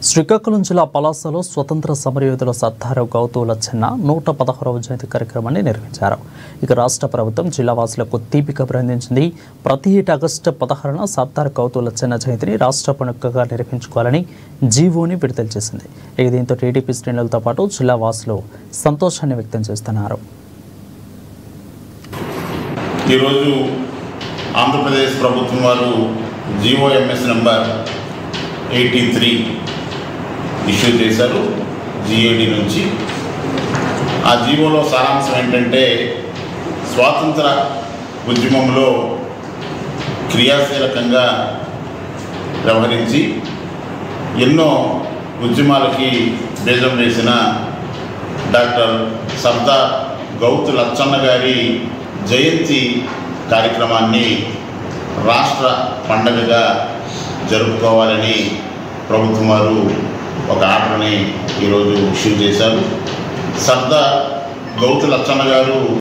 శ్రీకాకుళం జిల్లా పలాసలో స్వతంత్ర సమరయోధుల సర్దార్ గౌతు లచ్చన్న 116వ జయంతి కార్యక్రమాన్ని నిర్వహించారు. ఇక రాష్ట్ర ప్రభుత్వం జిల్లావాసులకు తీపి కబురు అందించింది. ప్రతి ఏటా ఆగస్టు 16న సర్దార్ గౌతు లచ్చన్న జయంతిని రాష్ట్ర పండుగగా నిర్వహించుకోవాలని జీవోని విడుదల చేసింది. ఇక దీంతో టీడీపీ శ్రేణులతో పాటు జిల్లావాసులు సంతోషాన్ని వ్యక్తం చేస్తున్నారు. ఈరోజు ఆంధ్రప్రదేశ్ ప్రభుత్వం వారు జీఓఎంఎస్ నెంబర్ 83 ఇష్యూ చేశారు జిఏడి నుంచి. ఆ జీవోలో సారాంశం ఏంటంటే, స్వాతంత్ర ఉద్యమంలో క్రియాశీలకంగా వ్యవహరించి ఎన్నో ఉద్యమాలకి బీజం వేసిన డాక్టర్ సర్దార్ గౌతు లచ్చన్న గారి జయంతి కార్యక్రమాన్ని రాష్ట్ర పండగగా జరుపుకోవాలని ప్రభుత్వం వారు ఒక ఆర్డర్ని ఈరోజు ఇష్యూ చేశారు. సర్దార్ గౌతు లచ్చన్న గారు